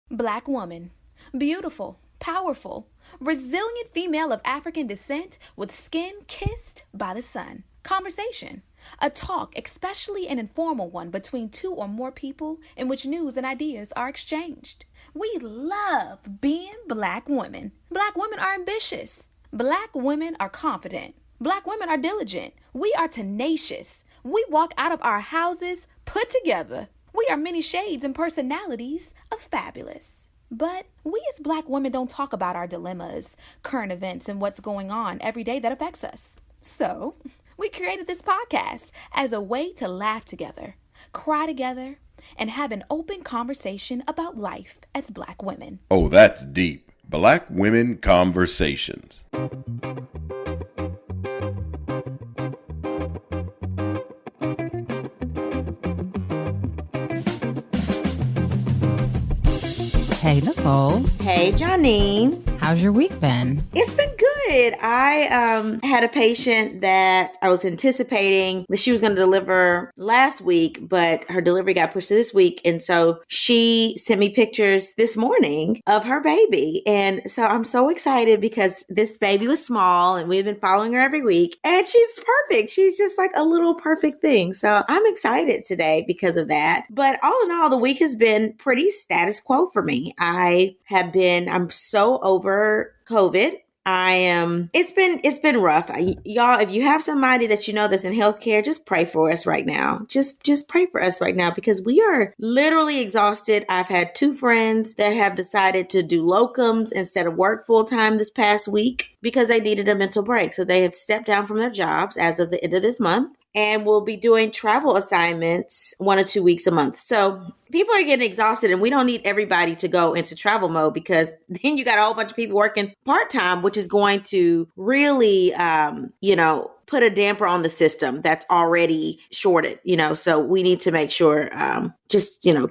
Black woman. Beautiful, powerful, resilient female of African descent with skin kissed by the sun. Conversation. A talk, especially an informal one between two or more people in which news and ideas are exchanged. We love being black women. Black women are ambitious. Black women are confident. Black women are diligent. We are tenacious. We walk out of our houses put together. We are many shades and personalities of fabulous. But we as black women don't talk about our dilemmas, current events, and what's going on every day that affects us. So, we created this podcast as a way to laugh together, cry together, and have an open conversation about life as black women. Oh, that's deep. Black Women Conversations. Hey, Nicole. Hey, Janine. How's your week been? It's been good. I had a patient that I was anticipating that she was going to deliver last week, but her delivery got pushed to this week. And so she sent me pictures this morning of her baby. And so I'm so excited because this baby was small and we've been following her every week. And she's perfect. She's just like a little perfect thing. So I'm excited today because of that. But all in all, the week has been pretty status quo for me. I'm so over COVID. It's been rough. Y'all, if you have somebody that you know that's in healthcare, just pray for us right now. Just pray for us right now because we are literally exhausted. I've had 2 friends that have decided to do locums instead of work full time this past week because they needed a mental break. So they have stepped down from their jobs as of the end of this month and will be doing travel assignments 1 or 2 weeks a month. So people are getting exhausted and we don't need everybody to go into travel mode because then you got a whole bunch of people working part-time, which is going to really, put a damper on the system that's already shorted, so we need to make sure,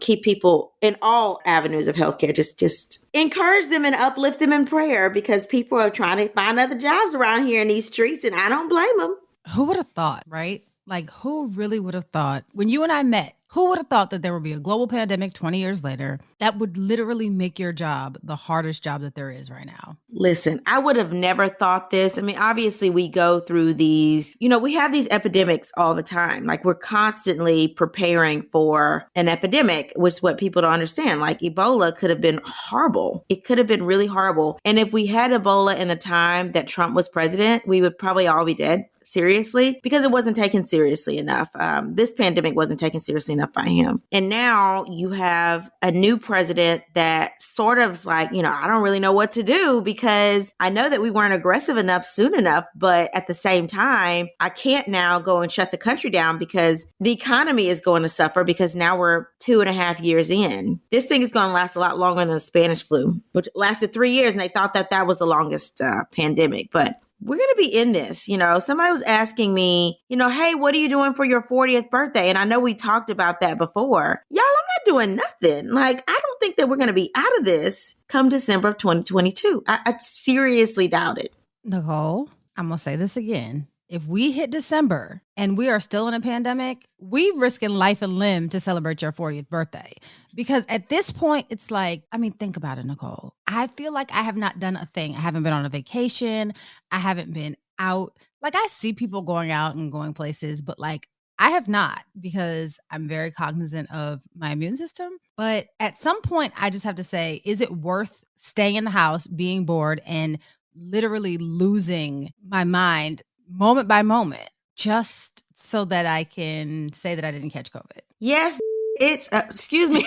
keep people in all avenues of healthcare, just encourage them and uplift them in prayer because people are trying to find other jobs around here in these streets and I don't blame them. Who would have thought, right? Like, who really would have thought when you and I met? Who would have thought that there would be a global pandemic 20 years later that would literally make your job the hardest job that there is right now? Listen, I would have never thought this. I mean, obviously we go through these, we have these epidemics all the time. Like we're constantly preparing for an epidemic, which is what people don't understand. Like Ebola could have been horrible. It could have been really horrible. And if we had Ebola in the time that Trump was president, we would probably all be dead. Seriously, because it wasn't taken seriously enough. This pandemic wasn't taken seriously enough by him. And now you have a new president that sort of is like, I don't really know what to do because I know that we weren't aggressive enough soon enough. But at the same time, I can't now go and shut the country down because the economy is going to suffer because now we're 2.5 years in. This thing is going to last a lot longer than the Spanish flu, which lasted 3 years. And they thought that was the longest pandemic. But we're going to be in this. Somebody was asking me, hey, what are you doing for your 40th birthday? And I know we talked about that before. Y'all, I'm not doing nothing. Like, I don't think that we're going to be out of this come December of 2022. I seriously doubt it. Nicole, I'm going to say this again. If we hit December and we are still in a pandemic, we risking life and limb to celebrate your 40th birthday. Because at this point, it's like, think about it, Nicole. I feel like I have not done a thing. I haven't been on a vacation. I haven't been out. Like I see people going out and going places, but like I have not because I'm very cognizant of my immune system. But at some point, I just have to say, is it worth staying in the house, being bored, and literally losing my mind moment by moment, just so that I can say that I didn't catch COVID? Yes, it's, excuse me.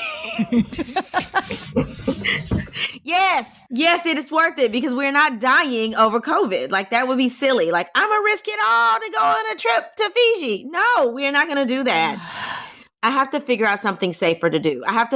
Yes, it is worth it because we're not dying over COVID. Like that would be silly. Like I'm gonna risk it all to go on a trip to Fiji. No, we're not going to do that. I have to figure out something safer to do. I'm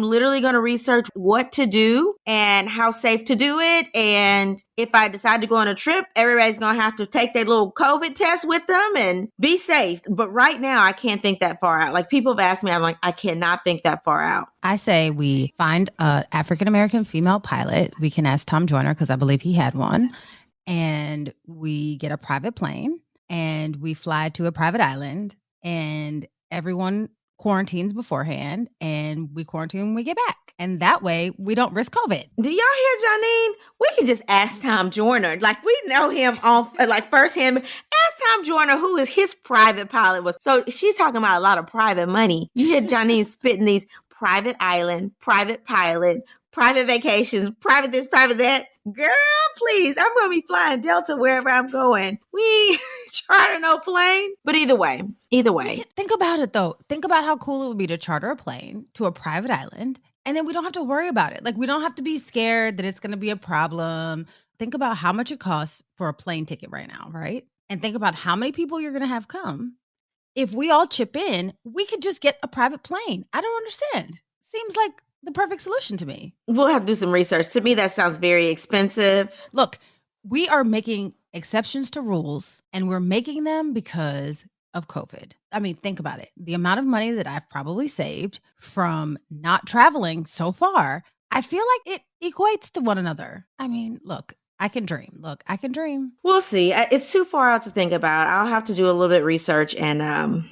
literally going to research what to do and how safe to do it. And if I decide to go on a trip, everybody's going to have to take their little COVID test with them and be safe. But right now, I can't think that far out. Like people have asked me, I'm like, I cannot think that far out. I say we find an African-American female pilot. We can ask Tom Joyner because I believe he had one. And we get a private plane and we fly to a private island. And everyone quarantines beforehand and we quarantine when we get back. And that way we don't risk COVID. Do y'all hear Janine? We can just ask Tom Joyner. Like, we know him on like firsthand. Ask Tom Joyner who is his private pilot was. So she's talking about a lot of private money. You hear Janine spitting these private island, private pilot, private vacations, private this, private that. Girl, please, I'm going to be flying Delta wherever I'm going. We charter no plane. But either way. Think about it, though. Think about how cool it would be to charter a plane to a private island. And then we don't have to worry about it. Like, we don't have to be scared that it's going to be a problem. Think about how much it costs for a plane ticket right now, right? And think about how many people you're going to have come. If we all chip in, we could just get a private plane. I don't understand. Seems like the perfect solution to me. We'll have to do some research. To me, that sounds very expensive. Look, we are making exceptions to rules, and we're making them because of COVID. I mean, think about it. The amount of money that I've probably saved from not traveling so far, I feel like it equates to one another. I mean, look, I can dream. We'll see. It's too far out to think about. I'll have to do a little bit of research and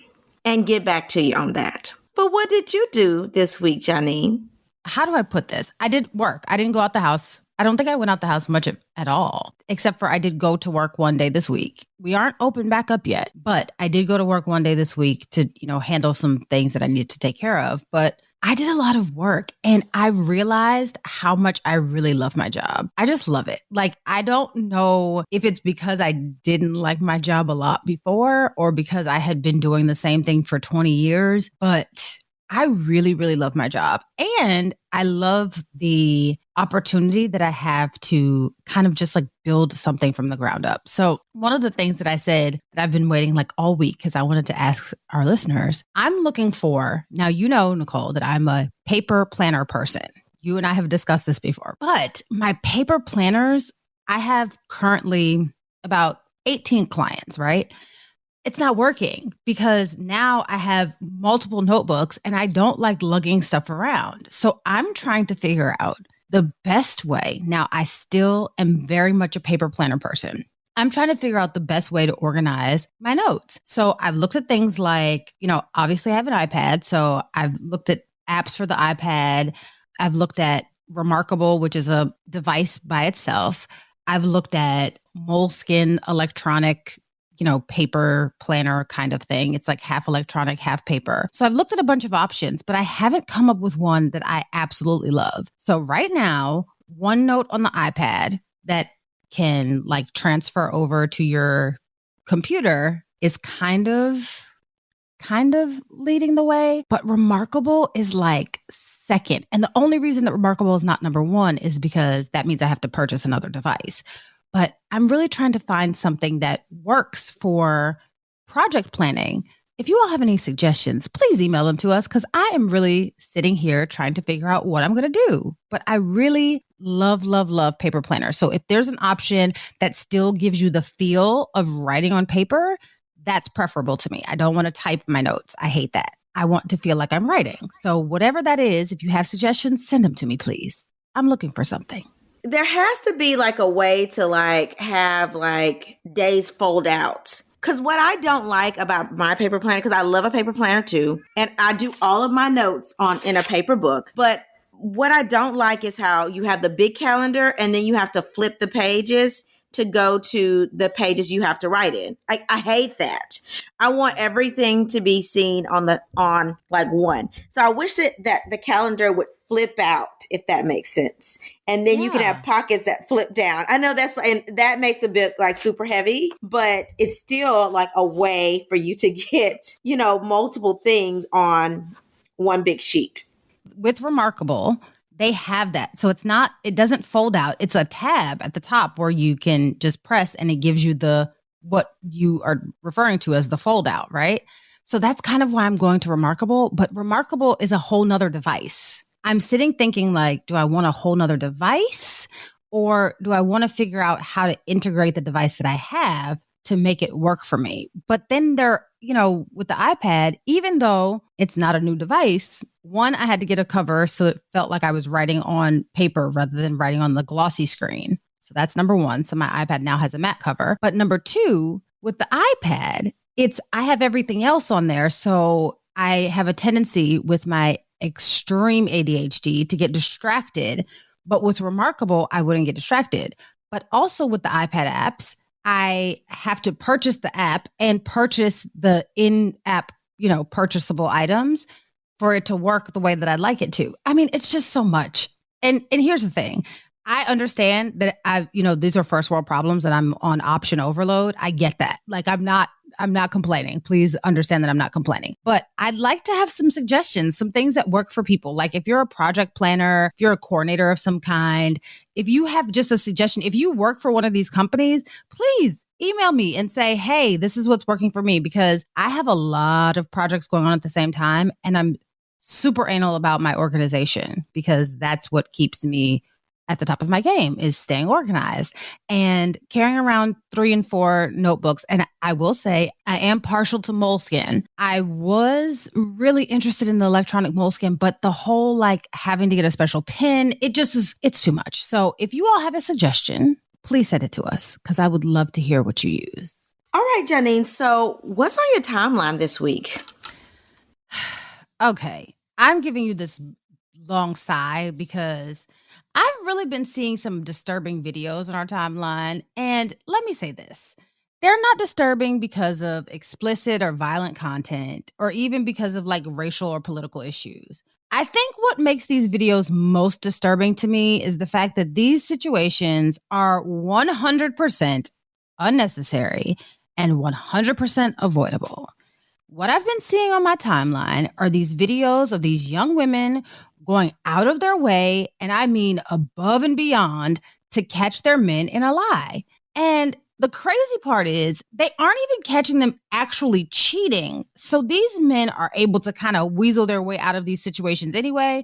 get back to you on that. But what did you do this week, Janine? How do I put this? I did work. I didn't go out the house. I don't think I went out the house much at all, except for I did go to work one day this week. We aren't open back up yet, but I did go to work one day this week to, handle some things that I needed to take care of. But I did a lot of work and I realized how much I really love my job. I just love it. Like, I don't know if it's because I didn't like my job a lot before or because I had been doing the same thing for 20 years, but I really, really love my job. And I love the opportunity that I have to kind of just like build something from the ground up. So one of the things that I said that I've been waiting like all week, because I wanted to ask our listeners, I'm looking for, now, Nicole, that I'm a paper planner person. You and I have discussed this before, but my paper planners, I have currently about 18 clients, right? It's not working because now I have multiple notebooks and I don't like lugging stuff around. So I'm trying to figure out the best way. Now, I still am very much a paper planner person. I'm trying to figure out the best way to organize my notes. So I've looked at things like, obviously I have an iPad. So I've looked at apps for the iPad. I've looked at Remarkable, which is a device by itself. I've looked at Moleskine electronic paper planner kind of thing. It's like half electronic, half paper. So I've looked at a bunch of options, but I haven't come up with one that I absolutely love. So right now, OneNote on the iPad that can like transfer over to your computer is kind of leading the way, but Remarkable is like second. And the only reason that Remarkable is not number one is because that means I have to purchase another device. But I'm really trying to find something that works for project planning. If you all have any suggestions, please email them to us because I am really sitting here trying to figure out what I'm going to do. But I really love, love, love paper planners. So if there's an option that still gives you the feel of writing on paper, that's preferable to me. I don't want to type my notes. I hate that. I want to feel like I'm writing. So whatever that is, if you have suggestions, send them to me, please. I'm looking for something. There has to be like a way to like have like days fold out. Because what I don't like about my paper planner, because I love a paper planner too, and I do all of my notes in a paper book. But what I don't like is how you have the big calendar and then you have to flip the pages to go to the pages you have to write in. I hate that. I want everything to be seen on like one. So I wish that the calendar would flip out, if that makes sense. And then you can have pockets that flip down. I know and that makes a bit like super heavy, but it's still like a way for you to get, multiple things on one big sheet. With Remarkable, they have that. So it doesn't fold out. It's a tab at the top where you can just press and it gives you what you are referring to as the fold out, right? So that's kind of why I'm going to Remarkable, but Remarkable is a whole nother device. I'm sitting thinking like, do I want a whole nother device or do I want to figure out how to integrate the device that I have to make it work for me? But then with the iPad, even though it's not a new device, one, I had to get a cover so it felt like I was writing on paper rather than writing on the glossy screen. So that's number one. So my iPad now has a matte cover. But number two, with the iPad, I have everything else on there. So I have a tendency with my extreme ADHD to get distracted, but with Remarkable, I wouldn't get distracted. But also with the iPad apps, I have to purchase the app and purchase the in-app, purchasable items for it to work the way that I'd like it to. I mean, it's just so much. And here's the thing. I understand that these are first world problems and I'm on option overload. I get that. Like, I'm not complaining. Please understand that I'm not complaining. But I'd like to have some suggestions, some things that work for people. Like if you're a project planner, if you're a coordinator of some kind, if you have just a suggestion, if you work for one of these companies, please email me and say, hey, this is what's working for me, because I have a lot of projects going on at the same time. And I'm super anal about my organization because that's what keeps me at the top of my game, is staying organized and carrying around 3 and 4 notebooks. And I will say I am partial to Moleskine. I was really interested in the electronic Moleskine, but the whole like having to get a special pen, it's too much. So if you all have a suggestion, please send it to us because I would love to hear what you use. All right, Janine. So what's on your timeline this week? Okay. I'm giving you this long sigh because I've really been seeing some disturbing videos on our timeline. And let me say this. They're not disturbing because of explicit or violent content or even because of like racial or political issues. I think what makes these videos most disturbing to me is the fact that these situations are 100% unnecessary and 100% avoidable. What I've been seeing on my timeline are these videos of these young women going out of their way, and I mean above and beyond, to catch their men in a lie. And the crazy part is they aren't even catching them actually cheating. So these men are able to kind of weasel their way out of these situations anyway,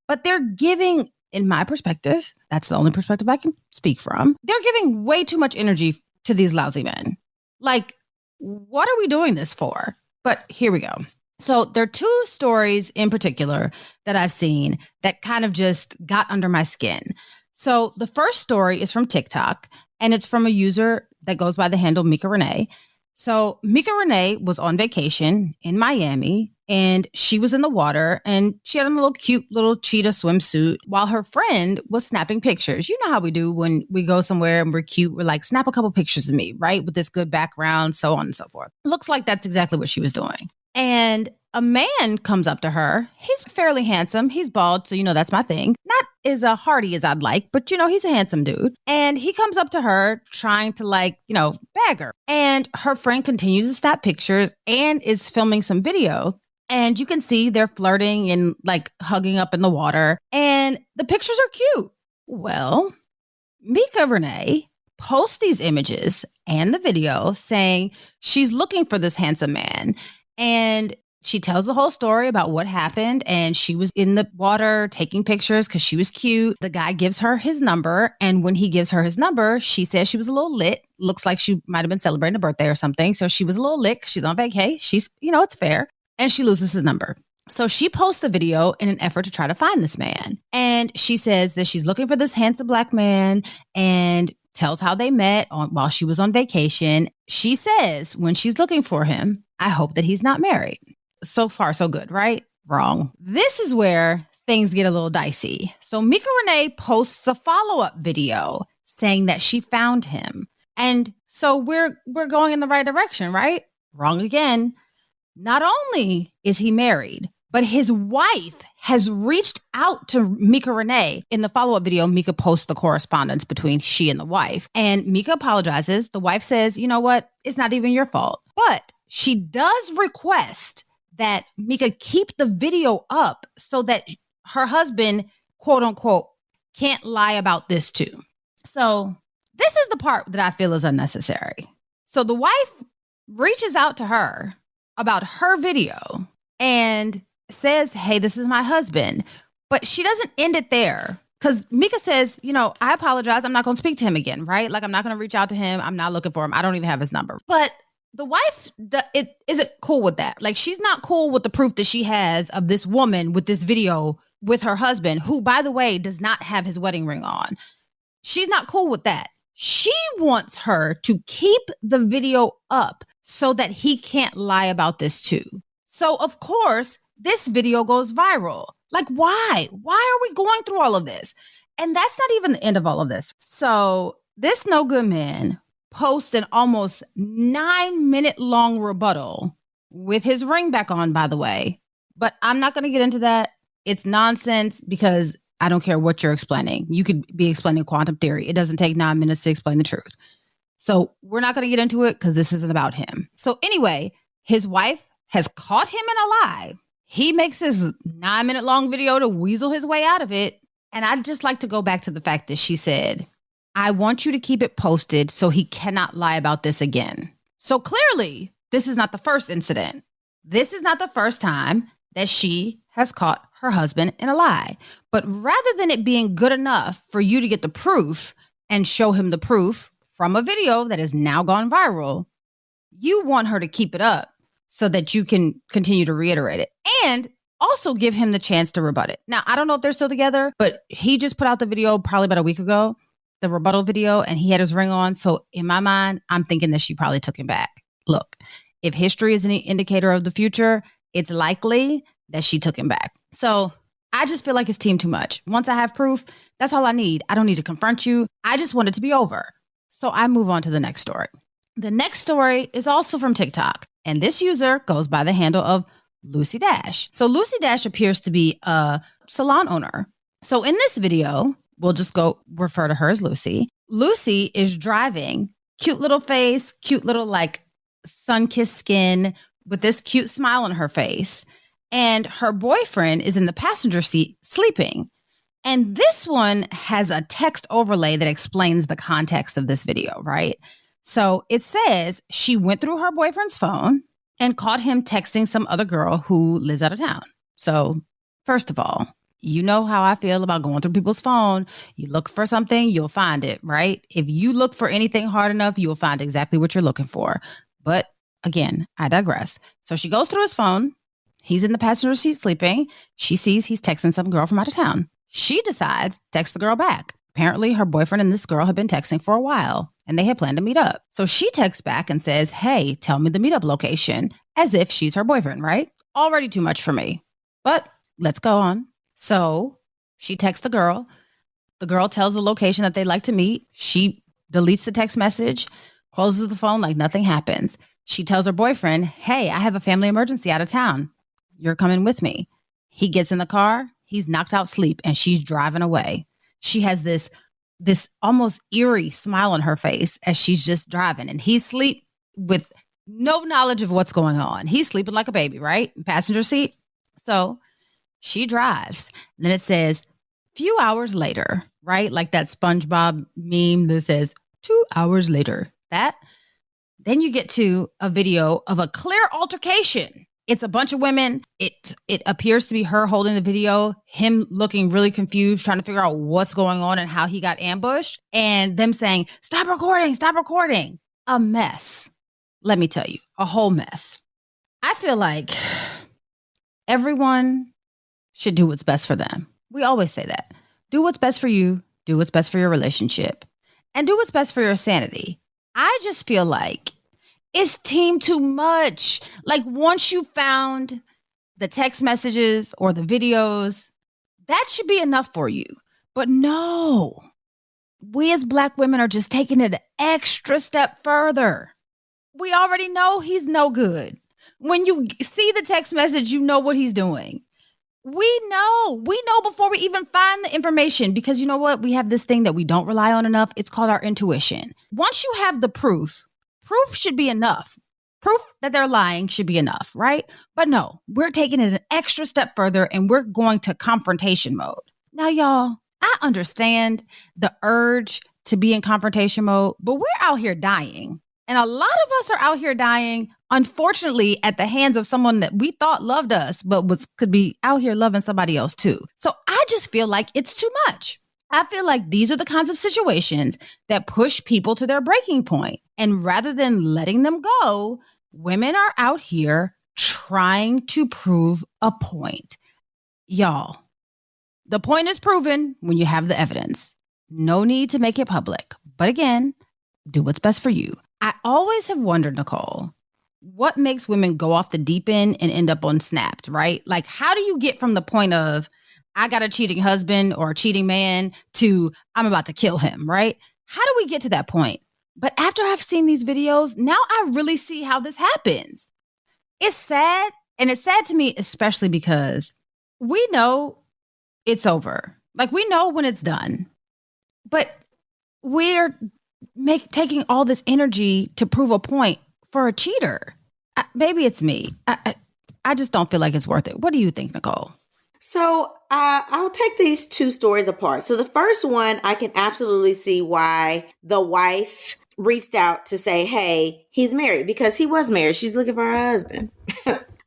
but they're giving, in my perspective, that's the only perspective I can speak from, they're giving way too much energy to these lousy men. Like, what are we doing this for? But here we go. So there are 2 stories in particular that I've seen that kind of just got under my skin. So the first story is from TikTok, and it's from a user that goes by the handle Mika Renee. So Mika Renee was on vacation in Miami, and she was in the water, and she had a cute little cheetah swimsuit while her friend was snapping pictures. You know how we do when we go somewhere and we're cute. We're like, snap a couple pictures of me, right? With this good background, so on and so forth. Looks like that's exactly what she was doing. And a man comes up to her. He's fairly handsome. He's bald, so that's my thing. Not as hearty as I'd like, but he's a handsome dude. And he comes up to her trying to bag her. And her friend continues to snap pictures and is filming some video. And you can see they're flirting and hugging up in the water. And the pictures are cute. Well, Mika Renee posts these images and the video saying she's looking for this handsome man. And she tells the whole story about what happened. And she was in the water taking pictures because she was cute. The guy gives her his number. And when he gives her his number, she says she was a little lit. Looks like she might have been celebrating a birthday or something. So she was a little lit. She's on vacay. She's, it's fair. And she loses his number. So she posts the video in an effort to try to find this man. And she says that she's looking for this handsome Black man and tells how they met while she was on vacation. She says when she's looking for him, I hope that he's not married. So far, so good, right? Wrong. This is where things get a little dicey. So Mika Renee posts a follow-up video saying that she found him. And so we're going in the right direction, right? Wrong again. Not only is he married, but his wife has reached out to Mika Renee. In the follow-up video, Mika posts the correspondence between she and the wife. And Mika apologizes. The wife says, you know what? It's not even your fault. But she does request that Mika keep the video up so that her husband, quote unquote, can't lie about this too. So this is the part that I feel is unnecessary. So the wife reaches out to her about her video and says, hey, this is my husband. But she doesn't end it there because Mika says, I apologize. I'm not going to speak to him again, right? I'm not going to reach out to him. I'm not looking for him. I don't even have his number. But the wife isn't cool with that. She's not cool with the proof that she has of this woman with this video with her husband, who, by the way, does not have his wedding ring on. She's not cool with that. She wants her to keep the video up so that he can't lie about this too. So, of course, this video goes viral. Like, why? Why are we going through all of this? And that's not even the end of all of this. So, this no good man posts an almost 9-minute long rebuttal with his ring back on, by the way. But I'm not going to get into that. It's nonsense because I don't care what you're explaining. You could be explaining quantum theory. It doesn't take 9 minutes to explain the truth. So we're not going to get into it because this isn't about him. So anyway, his wife has caught him in a lie. He makes this 9-minute long video to weasel his way out of it. And I'd just like to go back to the fact that she said, I want you to keep it posted so he cannot lie about this again. So clearly, this is not the first incident. This is not the first time that she has caught her husband in a lie. But rather than it being good enough for you to get the proof and show him the proof from a video that has now gone viral, you want her to keep it up so that you can continue to reiterate it and also give him the chance to rebut it. Now, I don't know if they're still together, but he just put out the video probably about a week ago, the rebuttal video, and he had his ring on. So in my mind, I'm thinking that she probably took him back. Look, if history is any indicator of the future, it's likely that she took him back. So I just feel like it's team too much. Once I have proof, that's all I need. I don't need to confront you. I just want it to be over. So I move on to the next story. The next story is also from TikTok, and this user goes by the handle of Lucy Dash. So Lucy Dash appears to be a salon owner. So in this video, we'll just go refer to her as Lucy. Lucy is driving, cute little face, cute little like sun-kissed skin with this cute smile on her face. And her boyfriend is in the passenger seat sleeping. And this one has a text overlay that explains the context of this video, right? So it says she went through her boyfriend's phone and caught him texting some other girl who lives out of town. So first of all, you know how I feel about going through people's phone. You look for something, you'll find it, right? If you look for anything hard enough, you'll find exactly what you're looking for. But again, I digress. So she goes through his phone. He's in the passenger seat sleeping. She sees he's texting some girl from out of town. She decides to text the girl back. Apparently, her boyfriend and this girl had been texting for a while, and they had planned to meet up. So she texts back and says, hey, tell me the meetup location, as if she's her boyfriend, right? Already too much for me. But let's go on. So she texts the girl. The girl tells the location that they'd like to meet. She deletes the text message, closes the phone like nothing happens. She tells her boyfriend, hey, I have a family emergency out of town. You're coming with me. He gets in the car. He's knocked out sleep, and she's driving away. She has this almost eerie smile on her face as she's just driving, and he's asleep with no knowledge of what's going on. He's sleeping like a baby, right? Passenger seat. So she drives. And then it says, few hours later, right? Like that SpongeBob meme that says 2 hours later. Then you get to a video of a clear altercation. It's a bunch of women. It appears to be her holding the video, him looking really confused, trying to figure out what's going on and how he got ambushed, and them saying, stop recording, stop recording. A mess. Let me tell you, a whole mess. I feel like everyone should do what's best for them. We always say that. Do what's best for you. Do what's best for your relationship. And do what's best for your sanity. I just feel like it's team too much. Like once you found the text messages or the videos, that should be enough for you. But no, we as Black women are just taking it an extra step further. We already know he's no good. When you see the text message, you know what he's doing. We know before we even find the information, because you know what? We have this thing that we don't rely on enough. It's called our intuition. Once you have the proof should be enough. Proof that they're lying should be enough, right? But no, we're taking it an extra step further and we're going to confrontation mode. Now, y'all, I understand the urge to be in confrontation mode, but we're out here dying. And a lot of us are out here dying, unfortunately, at the hands of someone that we thought loved us, but could be out here loving somebody else too. So I just feel like it's too much. I feel like these are the kinds of situations that push people to their breaking point. And rather than letting them go, women are out here trying to prove a point. Y'all, the point is proven when you have the evidence. No need to make it public. But again, do what's best for you. I always have wondered, Nicole, what makes women go off the deep end and end up on Snapped, right? Like, how do you get from the point of, I got a cheating husband or a cheating man to I'm about to kill him, right? How do we get to that point? But after I've seen these videos, now I really see how this happens. It's sad. And it's sad to me, especially because we know it's over. Like, we know when it's done. But we're taking all this energy to prove a point for a cheater. Maybe it's me. I just don't feel like it's worth it. What do you think, Nicole? So I'll take these two stories apart. So the first one, I can absolutely see why the wife reached out to say, hey, he's married, because he was married. She's looking for her husband.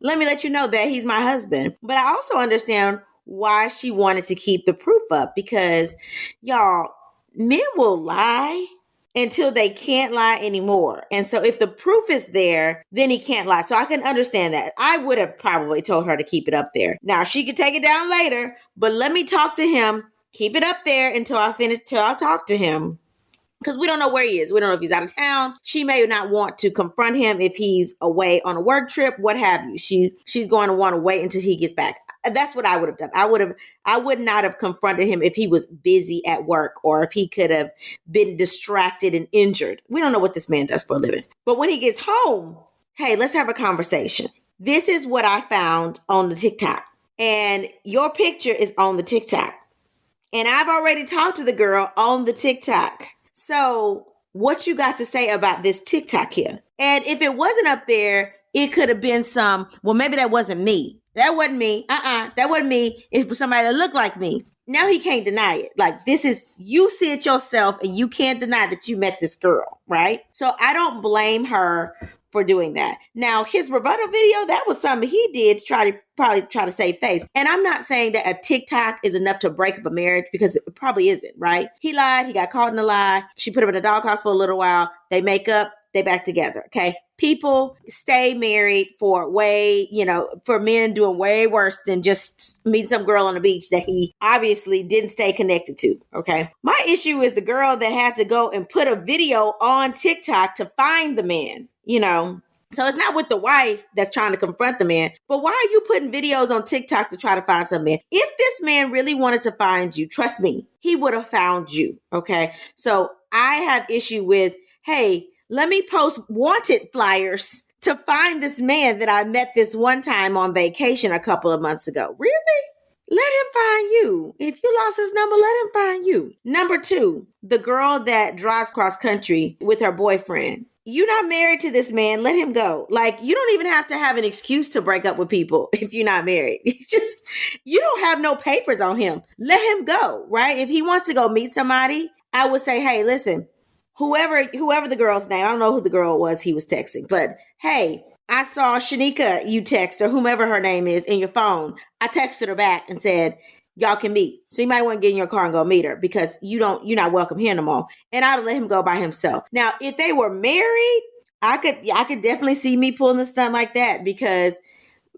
Let me let you know that he's my husband. But I also understand why she wanted to keep the proof up, because y'all, men will lie until they can't lie anymore. And so if the proof is there, then he can't lie. So I can understand that. I would have probably told her to keep it up there. Now she could take it down later, but let me talk to him, keep it up there until I finish, till I talk to him. Because we don't know where he is. We don't know if he's out of town. She may not want to confront him if he's away on a work trip, what have you. She's going to want to wait until he gets back. That's what I would have done. I would not have confronted him if he was busy at work or if he could have been distracted and injured. We don't know what this man does for a living. But when he gets home, hey, let's have a conversation. This is what I found on the TikTok. And your picture is on the TikTok. And I've already talked to the girl on the TikTok. So what you got to say about this TikTok here? And if it wasn't up there, it could have been well, maybe that wasn't me. That wasn't me. That wasn't me. It was somebody that looked like me. Now he can't deny it. Like, this is, you see it yourself and you can't deny that you met this girl, right? So I don't blame her for doing that. Now, his rebuttal video, that was something he did to probably try to save face. And I'm not saying that a TikTok is enough to break up a marriage, because it probably isn't, right? He lied. He got caught in a lie. She put him in a doghouse for a little while. They make up. They back together. Okay. People stay married for for men doing way worse than just meeting some girl on the beach that he obviously didn't stay connected to. Okay. My issue is the girl that had to go and put a video on TikTok to find the man, So it's not with the wife that's trying to confront the man, but why are you putting videos on TikTok to try to find some man? If this man really wanted to find you, trust me, he would have found you. Okay. So I have issue with, hey, let me post wanted flyers to find this man that I met this one time on vacation a couple of months ago. Really? Let him find you. If you lost his number, let him find you. Number 2, the girl that drives cross country with her boyfriend. You're not married to this man. Let him go. Like, you don't even have to have an excuse to break up with people if you're not married. It's just, you don't have no papers on him. Let him go, right? If he wants to go meet somebody, I would say, hey, listen, whoever the girl's name, I don't know who the girl was he was texting, but hey, I saw Shanika, you text, or whomever her name is, in your phone. I texted her back and said, y'all can meet. So you might want to get in your car and go meet her, because you're not welcome here no more. And I'd let him go by himself. Now, if they were married, I could definitely see me pulling a stunt like that, because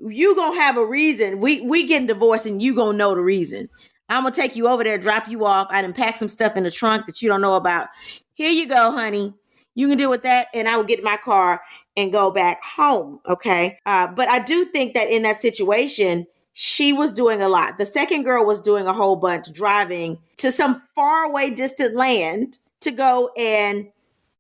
you gonna have a reason. We getting divorced and you gonna know the reason. I'm gonna take you over there, drop you off. I done pack some stuff in the trunk that you don't know about. Here you go, honey. You can deal with that. And I will get in my car and go back home. Okay. But I do think that in that situation, she was doing a lot. The second girl was doing a whole bunch, driving to some faraway distant land to go and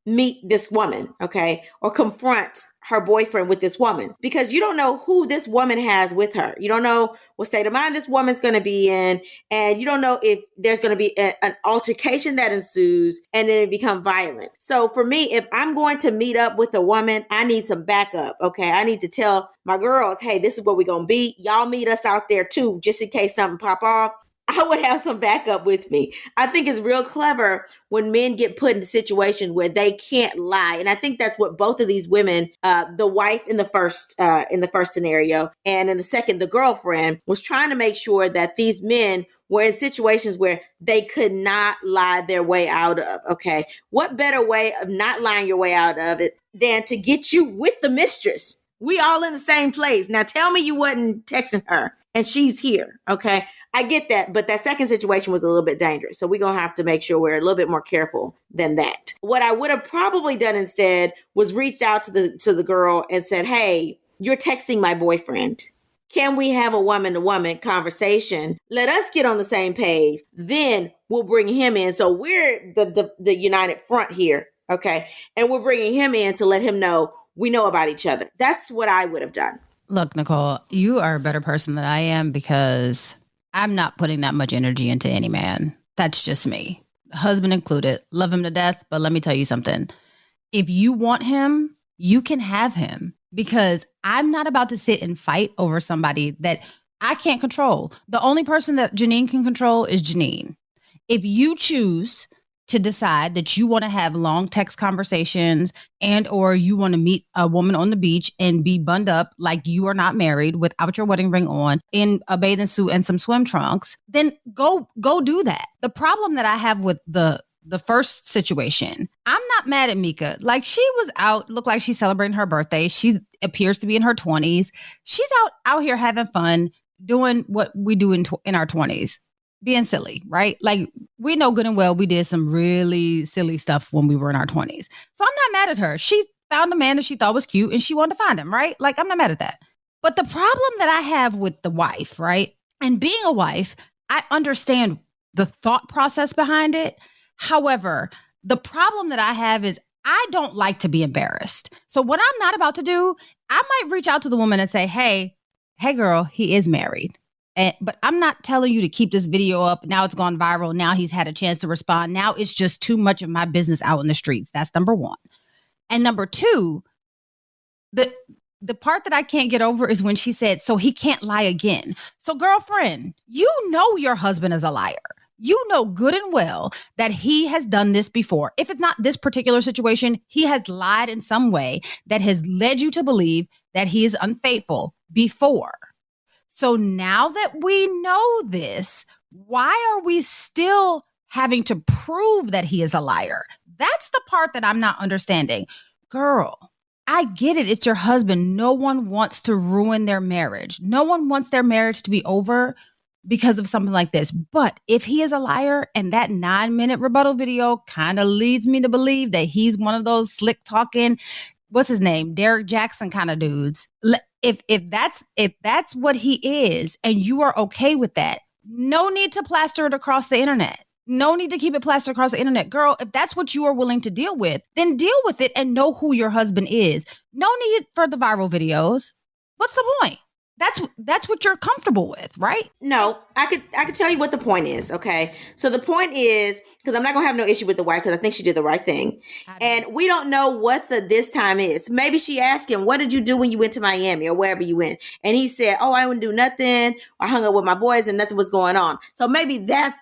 meet this woman, okay, or confront her boyfriend with this woman, because you don't know who this woman has with her. You don't know what state of mind this woman's going to be in, and you don't know if there's going to be an altercation that ensues and then it become violent. So for me, if I'm going to meet up with a woman, I need some backup, okay? I need to tell my girls, hey, this is where we're going to be. Y'all meet us out there too, just in case something pop off. I would have some backup with me. I think it's real clever when men get put into situations where they can't lie. And I think that's what both of these women, the wife in the first scenario, and in the second, the girlfriend, was trying to make sure that these men were in situations where they could not lie their way out of. Okay. What better way of not lying your way out of it than to get you with the mistress? We all in the same place. Now tell me you wasn't texting her and she's here. Okay. I get that, but that second situation was a little bit dangerous. So we're going to have to make sure we're a little bit more careful than that. What I would have probably done instead was reached out to the girl and said, hey, you're texting my boyfriend. Can we have a woman-to-woman conversation? Let us get on the same page. Then we'll bring him in. So we're the united front here, okay? And we're bringing him in to let him know we know about each other. That's what I would have done. Look, Nicole, you are a better person than I am because I'm not putting that much energy into any man. That's just me. Husband included. Love him to death. But let me tell you something. If you want him, you can have him. Because I'm not about to sit and fight over somebody that I can't control. The only person that Janine can control is Janine. If you choose to decide that you want to have long text conversations and or you want to meet a woman on the beach and be bunned up like you are not married without your wedding ring on in a bathing suit and some swim trunks, then go do that. The problem that I have with the first situation, I'm not mad at Mika. Like, she was out, looked like she's celebrating her birthday. She appears to be in her 20s. She's out here having fun, doing what we do in our 20s, being silly, right? Like, we know good and well we did some really silly stuff when we were in our 20s. So I'm not mad at her. She found a man that she thought was cute and she wanted to find him, right? Like, I'm not mad at that. But the problem that I have with the wife, right? And being a wife, I understand the thought process behind it. However, the problem that I have is I don't like to be embarrassed. So what I'm not about to do, I might reach out to the woman and say, hey girl, he is married. But I'm not telling you to keep this video up. Now it's gone viral. Now he's had a chance to respond. Now it's just too much of my business out in the streets. That's number one. And number two, the part that I can't get over is when she said, so he can't lie again. So girlfriend, you know your husband is a liar. You know good and well that he has done this before. If it's not this particular situation, he has lied in some way that has led you to believe that he is unfaithful before. So now that we know this, why are we still having to prove that he is a liar? That's the part that I'm not understanding. Girl, I get it. It's your husband. No one wants to ruin their marriage. No one wants their marriage to be over because of something like this. But if he is a liar and that 9-minute rebuttal video kind of leads me to believe that he's one of those slick talking, what's his name? Derek Jackson kind of dudes. If that's what he is and you are okay with that, no need to plaster it across the internet. No need to keep it plastered across the internet. Girl, if that's what you are willing to deal with, then deal with it and know who your husband is. No need for the viral videos. What's the point? That's what you're comfortable with, right? No, I could tell you what the point is, okay? So the point is, because I'm not going to have no issue with the wife because I think she did the right thing. And we don't know what this time is. Maybe she asked him, what did you do when you went to Miami or wherever you went? And he said, oh, I wouldn't do nothing. I hung up with my boys and nothing was going on. So maybe that's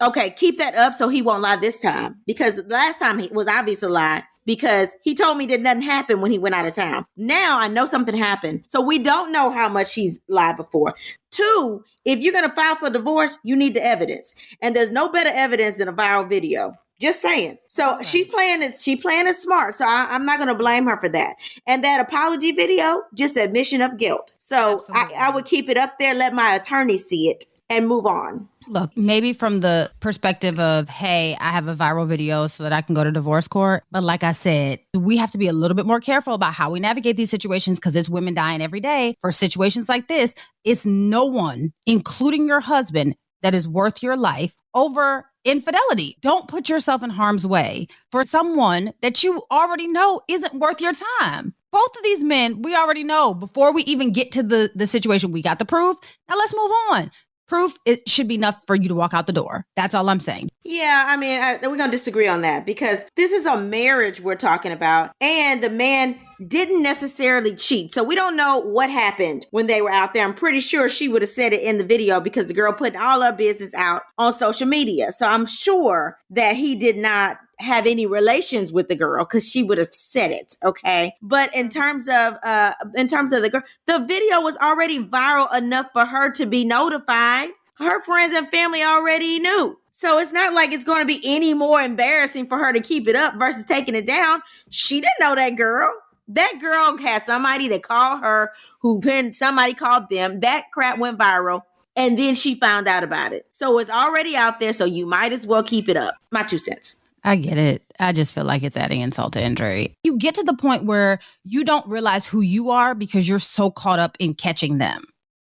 okay, keep that up so he won't lie this time. Because the last time he was obviously a lie. Because he told me that nothing happened when he went out of town. Now I know something happened. So we don't know how much he's lied before. 2, if you're going to file for divorce, you need the evidence. And there's no better evidence than a viral video. Just saying. So okay. She's playing it smart. So I'm not going to blame her for that. And that apology video, just admission of guilt. So I would keep it up there, let my attorney see it and move on. Look, maybe from the perspective of, hey, I have a viral video so that I can go to divorce court. But like I said, we have to be a little bit more careful about how we navigate these situations because it's women dying every day. For situations like this, it's no one, including your husband, that is worth your life over infidelity. Don't put yourself in harm's way for someone that you already know isn't worth your time. Both of these men, we already know before we even get to the situation. We got the proof. Now let's move on. Proof, it should be enough for you to walk out the door. That's all I'm saying. Yeah, I mean, we're going to disagree on that because this is a marriage we're talking about. And the man didn't necessarily cheat. So we don't know what happened when they were out there. I'm pretty sure she would have said it in the video because the girl put all her business out on social media. So I'm sure that he did not have any relations with the girl because she would have said it. Okay. But in terms of the girl, the video was already viral enough for her to be notified. Her friends and family already knew. So it's not like it's going to be any more embarrassing for her to keep it up versus taking it down. She didn't know that girl. That girl had somebody that called her, who then somebody called them. That crap went viral. And then she found out about it. So it's already out there, so you might as well keep it up. My 2 cents. I get it. I just feel like it's adding insult to injury. You get to the point where you don't realize who you are because you're so caught up in catching them.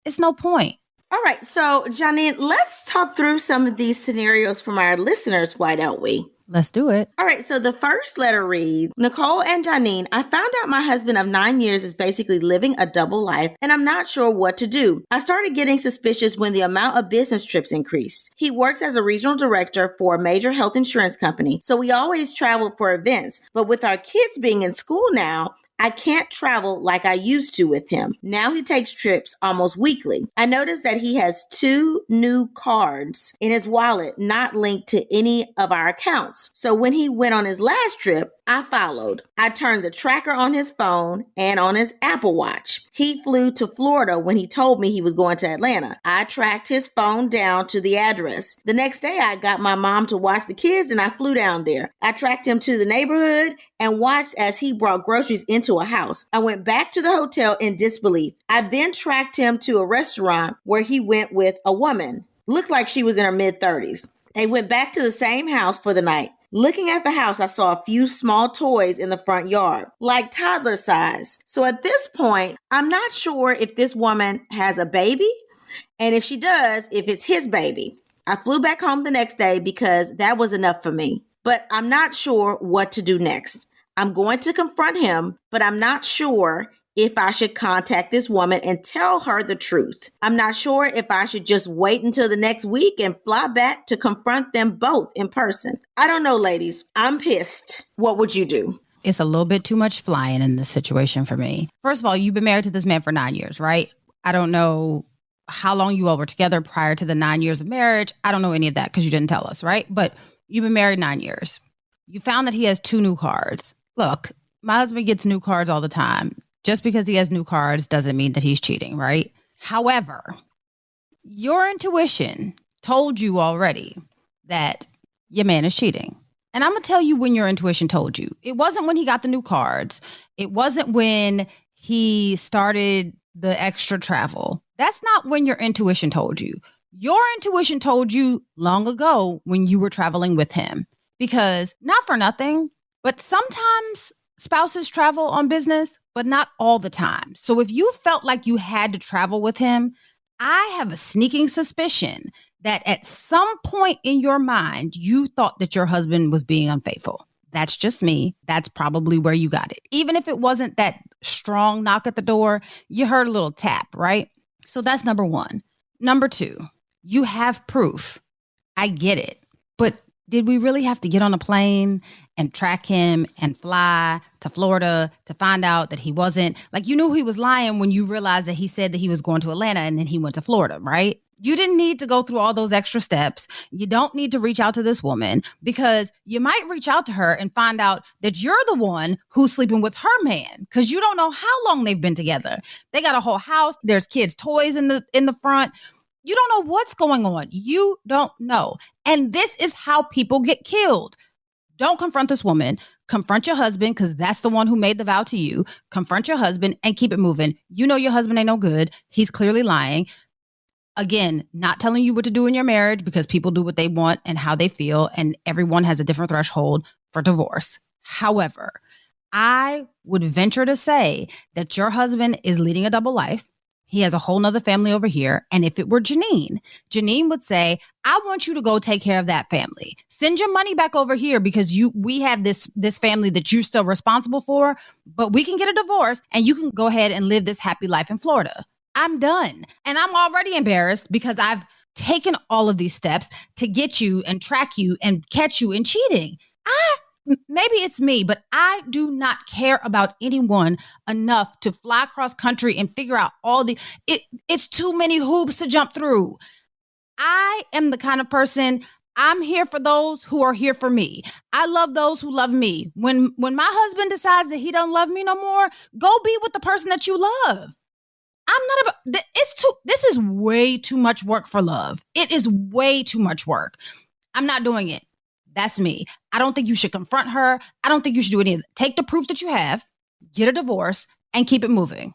It's no point. All right. So, Janine, let's talk through some of these scenarios from our listeners. Why don't we? Let's do it. All right. So the first letter reads, Nicole and Janine, I found out my husband of 9 years is basically living a double life and I'm not sure what to do. I started getting suspicious when the amount of business trips increased. He works as a regional director for a major health insurance company. So we always travel for events, but with our kids being in school now, I can't travel like I used to with him. Now he takes trips almost weekly. I noticed that he has 2 new cards in his wallet not linked to any of our accounts. So when he went on his last trip, I followed. I turned the tracker on his phone and on his Apple Watch. He flew to Florida when he told me he was going to Atlanta. I tracked his phone down to the address. The next day, I got my mom to watch the kids and I flew down there. I tracked him to the neighborhood and watched as he brought groceries into a house. I went back to the hotel in disbelief. I then tracked him to a restaurant where he went with a woman. Looked like she was in her mid-30s. They went back to the same house for the night. Looking at the house, I saw a few small toys in the front yard, like toddler size. So at this point, I'm not sure if this woman has a baby, and if she does, if it's his baby. I flew back home the next day because that was enough for me. But I'm not sure what to do next. I'm going to confront him, but I'm not sure if I should contact this woman and tell her the truth. I'm not sure if I should just wait until the next week and fly back to confront them both in person. I don't know, ladies. I'm pissed. What would you do? It's a little bit too much flying in this situation for me. First of all, you've been married to this man for 9 years, right? I don't know how long you all were together prior to the 9 years of marriage. I don't know any of that because you didn't tell us, right? But you've been married 9 years. You found that he has 2 new cards. Look, my husband gets new cards all the time. Just because he has new cards doesn't mean that he's cheating, right? However, your intuition told you already that your man is cheating. And I'm going to tell you when your intuition told you. It wasn't when he got the new cards. It wasn't when he started the extra travel. That's not when your intuition told you. Your intuition told you long ago when you were traveling with him. Because not for nothing, but sometimes spouses travel on business, but not all the time. So if you felt like you had to travel with him, I have a sneaking suspicion that at some point in your mind, you thought that your husband was being unfaithful. That's just me. That's probably where you got it. Even if it wasn't that strong knock at the door, you heard a little tap, right? So that's number 1. Number 2, you have proof. I get it. But did we really have to get on a plane and track him and fly to Florida to find out that he wasn't? Like, you knew he was lying when you realized that he said that he was going to Atlanta and then he went to Florida, right? You didn't need to go through all those extra steps. You don't need to reach out to this woman because you might reach out to her and find out that you're the one who's sleeping with her man because you don't know how long they've been together. They got a whole house. There's kids' toys in the front. You don't know what's going on. You don't know. And this is how people get killed. Don't confront this woman. Confront your husband because that's the one who made the vow to you. Confront your husband and keep it moving. You know your husband ain't no good. He's clearly lying. Again, not telling you what to do in your marriage because people do what they want and how they feel, and everyone has a different threshold for divorce. However, I would venture to say that your husband is leading a double life. He has a whole nother family over here. And if it were Janine would say, I want you to go take care of that family. Send your money back over here because we have this family that you're still responsible for, but we can get a divorce and you can go ahead and live this happy life in Florida. I'm done. And I'm already embarrassed because I've taken all of these steps to get you and track you and catch you in cheating. Maybe it's me, but I do not care about anyone enough to fly across country and figure out it's too many hoops to jump through. I am the kind of person, I'm here for those who are here for me. I love those who love me. When my husband decides that he doesn't love me no more, go be with the person that you love. I'm not about, this is way too much work for love. It is way too much work. I'm not doing it. That's me. I don't think you should confront her. I don't think you should do any of that. Take the proof that you have, get a divorce, and keep it moving.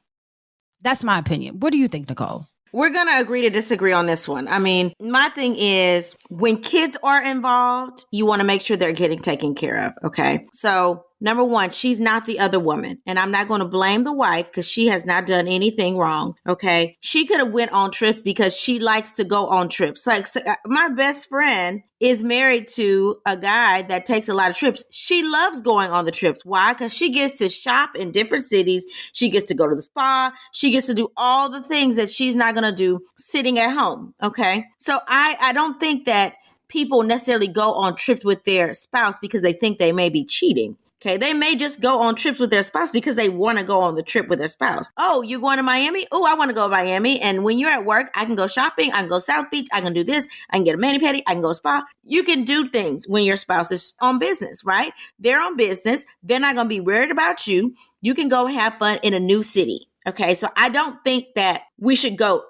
That's my opinion. What do you think, Nicole? We're going to agree to disagree on this one. I mean, my thing is when kids are involved, you want to make sure they're getting taken care of. Okay. So number one, she's not the other woman. And I'm not going to blame the wife because she has not done anything wrong. Okay. She could have went on trips because she likes to go on trips. Like my best friend is married to a guy that takes a lot of trips. She loves going on the trips. Why? Because she gets to shop in different cities. She gets to go to the spa. She gets to do all the things that she's not going to do sitting at home. Okay. So I don't think that people necessarily go on trips with their spouse because they think they may be cheating. Okay, they may just go on trips with their spouse because they want to go on the trip with their spouse. Oh, you're going to Miami? Oh, I want to go to Miami. And when you're at work, I can go shopping. I can go South Beach. I can do this. I can get a mani-pedi. I can go spa. You can do things when your spouse is on business, right? They're on business. They're not going to be worried about you. You can go and have fun in a new city. Okay, so I don't think that we should go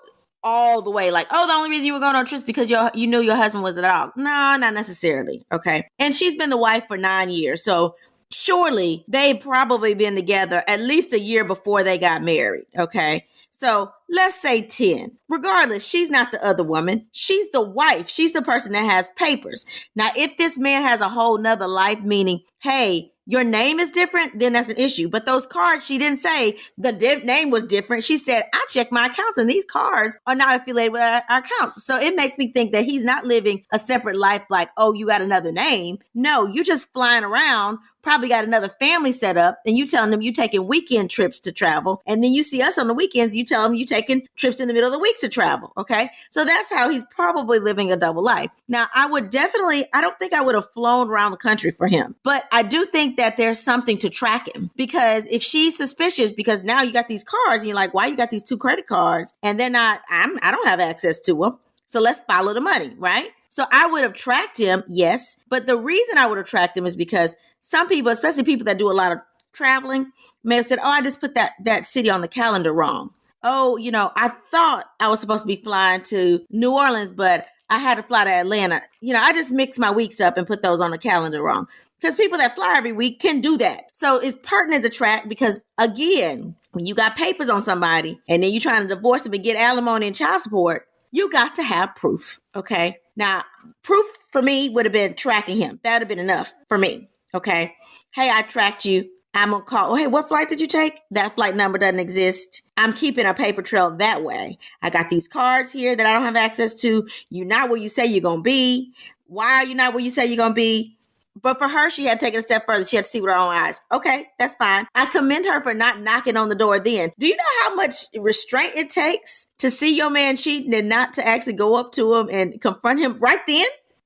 all the way like, oh, the only reason you were going on trips because you knew your husband was a dog. No, not necessarily. Okay, and she's been the wife for 9 years. So surely they've probably been together at least a year before they got married. Okay. So let's say 10. Regardless, she's not the other woman. She's the wife. She's the person that has papers. Now, if this man has a whole nother life, meaning, hey, your name is different, then that's an issue. But those cards, she didn't say the name was different. She said, I checked my accounts and these cards are not affiliated with our accounts. So it makes me think that he's not living a separate life like, oh, you got another name. No, you're just flying around, probably got another family set up, and you telling them you taking weekend trips to travel. And then you see us on the weekends, you tell them you taking trips in the middle of the week to travel. Okay. So that's how he's probably living a double life. Now, I don't think I would have flown around the country for him, but I do think that there's something to track him, because if she's suspicious, because now you got these cards and you're like, why you got these 2 credit cards and they're not, I don't have access to them. So let's follow the money, right? So I would have tracked him. Yes. But the reason I would have tracked him is because some people, especially people that do a lot of traveling, may have said, oh, I just put that city on the calendar wrong. Oh, I thought I was supposed to be flying to New Orleans, but I had to fly to Atlanta. I just mixed my weeks up and put those on the calendar wrong. Because people that fly every week can do that. So it's pertinent to track because, again, when you got papers on somebody and then you're trying to divorce them and get alimony and child support, you got to have proof. Okay. Now, proof for me would have been tracking him. That would have been enough for me. Okay. Hey, I tracked you. I'm going to call. Oh, hey, what flight did you take? That flight number doesn't exist. I'm keeping a paper trail that way. I got these cards here that I don't have access to. You're not where you say you're going to be. Why are you not where you say you're going to be? But for her, she had taken a step further. She had to see with her own eyes. Okay, that's fine. I commend her for not knocking on the door then. Do you know how much restraint it takes to see your man cheating and not to actually go up to him and confront him right then?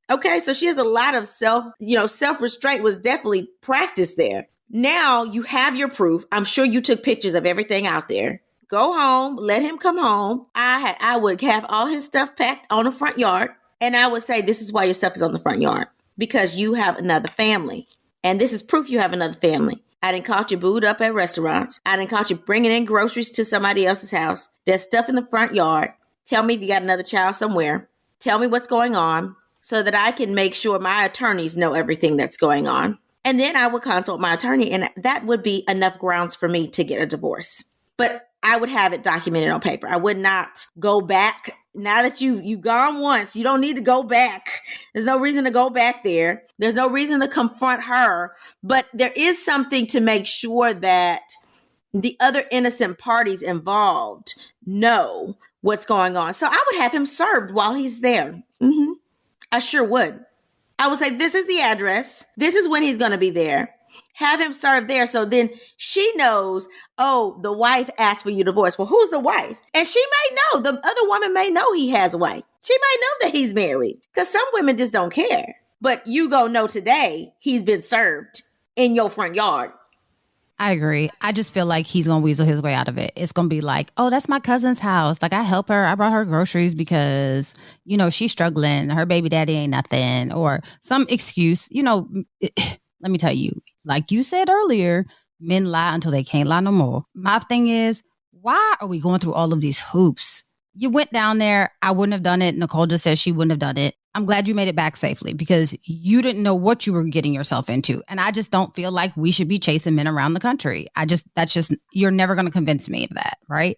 Okay, so she has a lot of self-restraint was definitely practiced there. Now you have your proof. I'm sure you took pictures of everything out there. Go home, let him come home. I would have all his stuff packed on the front yard. And I would say, this is why your stuff is on the front yard. Because you have another family. And this is proof you have another family. I didn't caught you booed up at restaurants. I didn't caught you bringing in groceries to somebody else's house. There's stuff in the front yard. Tell me if you got another child somewhere. Tell me what's going on so that I can make sure my attorneys know everything that's going on. And then I would consult my attorney, and that would be enough grounds for me to get a divorce. But I would have it documented on paper. I would not go back. Now that you've gone once, you don't need to go back. There's no reason to go back there. There's no reason to confront her. But there is something to make sure that the other innocent parties involved know what's going on. So I would have him served while he's there. Mm-hmm. I sure would. I would say, this is the address. This is when he's going to be there. Have him served there. So then she knows, oh, the wife asked for your divorce. Well, who's the wife? And she may know. The other woman may know he has a wife. She might know that he's married, because some women just don't care. But you go know today he's been served in your front yard. I agree. I just feel like he's going to weasel his way out of it. It's going to be like, oh, that's my cousin's house. Like, I help her. I brought her groceries because, she's struggling. Her baby daddy ain't nothing, or some excuse. Let me tell you, like you said earlier, men lie until they can't lie no more. My thing is, why are we going through all of these hoops? You went down there. I wouldn't have done it. Nicole just said she wouldn't have done it. I'm glad you made it back safely, because you didn't know what you were getting yourself into. And I just don't feel like we should be chasing men around the country. You're never going to convince me of that, right?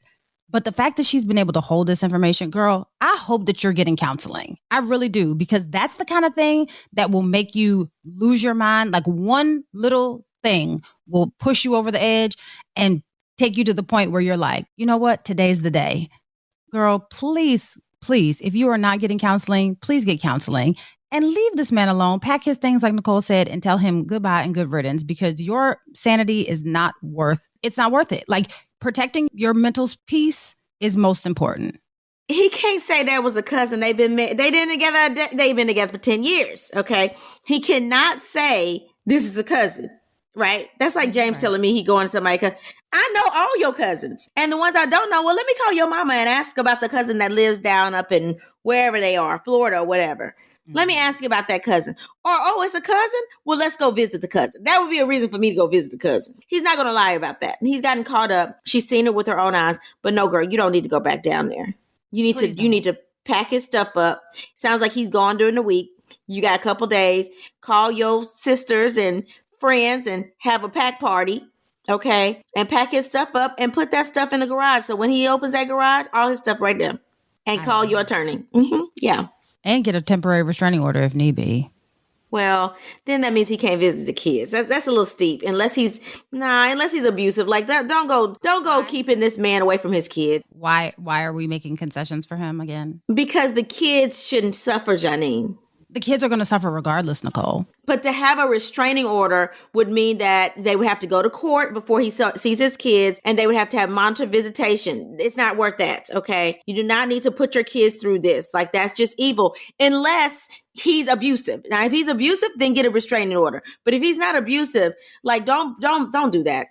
But the fact that she's been able to hold this information, girl, I hope that you're getting counseling. I really do, because that's the kind of thing that will make you lose your mind. Like one little thing will push you over the edge and take you to the point where you're like, you know what? Today's the day. Girl, please, if you are not getting counseling, please get counseling and leave this man alone. Pack his things, like Nicole said, and tell him goodbye and good riddance, because your sanity is not worth it. Like, protecting your mental peace is most important. He can't say that was a cousin. They've been together for 10 years. Okay. He cannot say this is a cousin, right? That's like James telling me he going to somebody. I know all your cousins, and the ones I don't know, well, let me call your mama and ask about the cousin that lives down up in wherever they are, Florida or whatever. Let me ask you about that cousin. Or, oh, it's a cousin? Well, let's go visit the cousin. That would be a reason for me to go visit the cousin. He's not going to lie about that. He's gotten caught up. She's seen it with her own eyes. But no, girl, you don't need to go back down there. You need to pack his stuff up. Sounds like he's gone during the week. You got a couple days. Call your sisters and friends and have a pack party. Okay. And pack his stuff up and put that stuff in the garage. So when he opens that garage, all his stuff right there. And call your attorney. Mm-hmm. Yeah. And get a temporary restraining order if need be. Well, then that means he can't visit the kids. That's a little steep. Unless he's abusive like that. Don't go keeping this man away from his kids. Why are we making concessions for him again? Because the kids shouldn't suffer, Janine. The kids are going to suffer regardless, Nicole. But to have a restraining order would mean that they would have to go to court before he sees his kids, and they would have to have monitored visitation. It's not worth that, okay? You do not need to put your kids through this. Like, that's just evil. Unless he's abusive. Now, if he's abusive, then get a restraining order. But if he's not abusive, like, don't do that.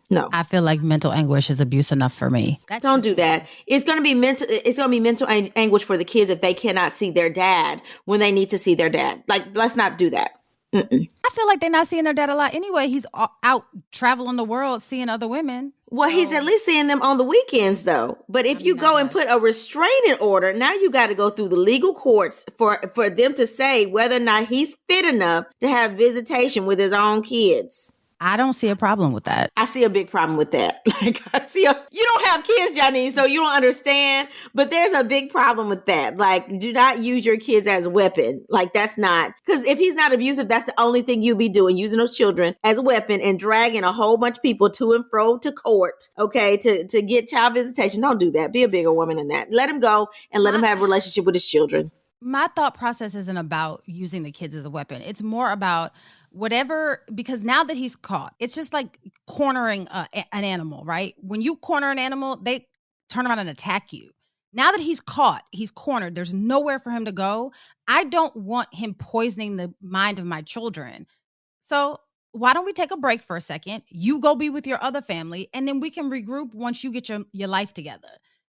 No. I feel like mental anguish is abuse enough for me. Don't do that. It's going to be mental anguish for the kids if they cannot see their dad when they need to see their dad. Like, let's not do that. I feel like they're not seeing their dad a lot anyway. He's out traveling the world, seeing other women. Well, he's at least seeing them on the weekends, though. But if you go and put a restraining order, now you got to go through the legal courts for them to say whether or not he's fit enough to have visitation with his own kids. I don't see a problem with that. I see a big problem with that. Like, you don't have kids, Janine, so you don't understand. But there's a big problem with that. Like, do not use your kids as a weapon. Like, that's not, because if he's not abusive, that's the only thing you'll be doing, using those children as a weapon and dragging a whole bunch of people to and fro to court, okay, to get child visitation. Don't do that. Be a bigger woman than that. Let him go and let him have a relationship with his children. My thought process isn't about using the kids as a weapon. It's more about whatever, because now that he's caught, it's just like cornering an animal, right? When you corner an animal, they turn around and attack you. Now that he's caught, he's cornered, there's nowhere for him to go. I don't want him poisoning the mind of my children. So why don't we take a break for a second? You go be with your other family, and then we can regroup once you get your life together.